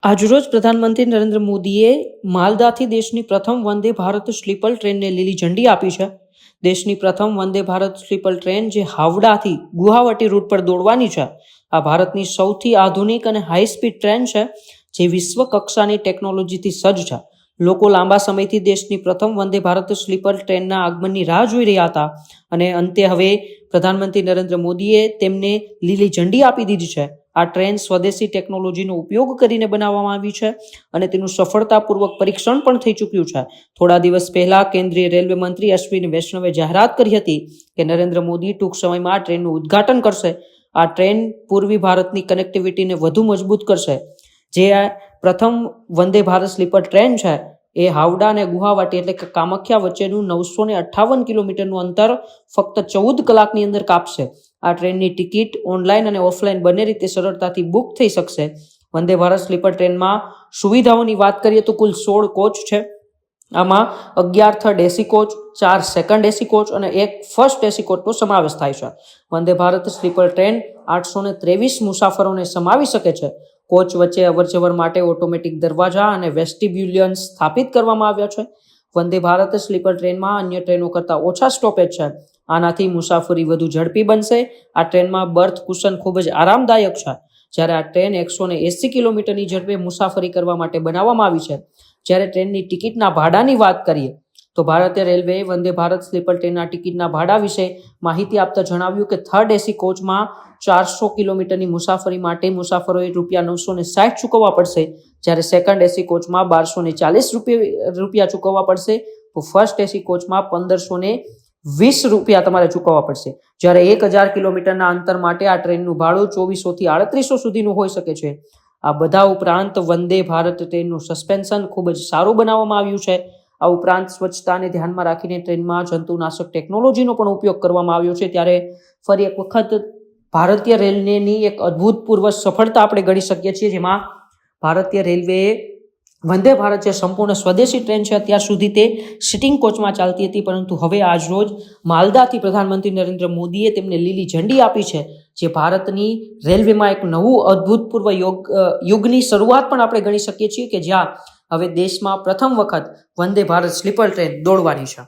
આજરોજ પ્રધાનમંત્રી નરેન્દ્ર મોદીએ માલદાથી દેશની પ્રથમ વંદે ભારત સ્લીપર ટ્રેનને લીલી ઝંડી આપી છે. દેશની પ્રથમ વંદે ભારત સ્લીપર ટ્રેન જે હાવડાથી ગુવાહાટી રૂટ પર દોડવાની છે. આ ભારતની સૌથી આધુનિક અને હાઈ સ્પીડ ટ્રેન છે, જે વિશ્વ કક્ષાની ટેકનોલોજીથી સજ્જ છે. લોકો લાંબા સમયથી દેશની પ્રથમ વંદે ભારત સ્લીપર ટ્રેનના આગમનની રાહ જોઈ રહ્યા હતા અને અંતે હવે પ્રધાનમંત્રી નરેન્દ્ર મોદીએ તેમને લીલી ઝંડી આપી દીધી છે. આ ટ્રેન સ્વદેશી ટેકનોલોજીનો ઉપયોગ કરીને બનાવવામાં આવી છે અને તેનું સફળતાપૂર્વક પરીક્ષણ પણ થઈ ચૂક્યું છે. થોડા દિવસ પહેલા કેન્દ્રીય રેલવે મંત્રી અશ્વિની વૈષ્ણવે જાહેરાત કરી હતી કે નરેન્દ્ર મોદી ટૂંક સમયમાં આ ટ્રેનનું ઉદ્ઘાટન કરશે. આ ટ્રેન પૂર્વી ભારતની કનેક્ટિવિટીને વધુ મજબૂત કરશે. જે પ્રથમ વંદે ભારત સ્લીપર ટ્રેન છે એ હાવડા અને ગુવાહાટી એટલે કે કામાખ્યા વચ્ચેનું 958 કિલોમીટરનું અંતર ફક્ત 14 કલાકની અંદર કાપશે. આ ટ્રેનની ટિકિટ ઓનલાઈન અને ઓફલાઈન બંને રીતે સરળતાથી બુક થઈ શકશે. વંદે ભારત સ્લીપર ટ્રેનમાં સુવિધાઓની વાત કરીએ તો કુલ 16 કોચ છે. આમાં 11 third AC coach, 4 second AC coach અને 1 ફર્સ્ટ એસી કોચનો સમાવેશ થાય છે. વંદે ભારત સ્લીપર ટ્રેન 823 મુસાફરોને સમાવી શકે છે. કોચ વચ્ચે અવરજવર માટે ઓટોમેટિક દરવાજા અને વેસ્ટિબ્યુલિયન સ્થાપિત કરવામાં આવ્યા છે. વંદે ભારત સ્લીપર ટ્રેનમાં અન્ય ટ્રેનો કરતાં ઓછા સ્ટોપેજ છે. આનાથી મુસાફરી વધુ ઝડપી બનશે. આ ટ્રેનમાં બર્થ કુશન ખૂબ જ આરામદાયક છે. જ્યારે આ ટ્રેન 180 કિલોમીટરની ઝડપે મુસાફરી કરવા માટે બનાવવામાં આવી છે. જ્યારે ટ્રેનની ટિકિટના ભાડાની વાત કરીએ તો ભારતીય રેલવેએ વંદે ભારત સ્લીપર ટ્રેનના ટિકિટના ભાડા વિશે માહિતી આપતા જણાવ્યું કે થર્ડ એસી કોચમાં 400 કિલોમીટરની મુસાફરી માટે મુસાફરોએ ₹960 ચૂકવવા પડશે. જ્યારે સેકન્ડ એસી કોચમાં ₹1240 ચૂકવવા પડશે. તો ફર્સ્ટ એસી કોચમાં ₹1520 તમારે ચૂકવવા પડશે. જ્યારે 1000 કિલોમીટરના અંતર માટે આ ટ્રેનનું ભાડું 2400 થી 3800 સુધીનું હોઈ શકે છે. આ બધા ઉપરાંત વંદે ભારત ટ્રેનનું સસ્પેન્શન ખૂબ જ સારું બનાવવામાં આવ્યું છે. આ ઉપરાંત સ્વચ્છતાને ધ્યાનમાં રાખીને ટ્રેનમાં જંતુનાશક ટેકનોલોજીનો પણ ઉપયોગ કરવામાં આવ્યો છે. ત્યારે ફરી એક વખત ભારતીય રેલવેની એક અભૂતપૂર્વ સફળતા આપણે ગણી શકીએ છીએ, જેમાં ભારતીય રેલવેએ વંદે ભારત જે સંપૂર્ણ સ્વદેશી ટ્રેન છે, અત્યાર સુધી તે સિટિંગ કોચમાં ચાલતી હતી, પરંતુ હવે આજરોજ માલદાથી પ્રધાનમંત્રી નરેન્દ્ર મોદીએ તેમને લીલી ઝંડી આપી છે, જે ભારતની રેલવેમાં એક નવું અભૂતપૂર્વ યુગની શરૂઆત પણ આપણે ગણી શકીએ છીએ, કે જ્યાં હવે દેશમાં પ્રથમ વખત વંદે ભારત સ્લીપર ટ્રેન દોડવાની છે.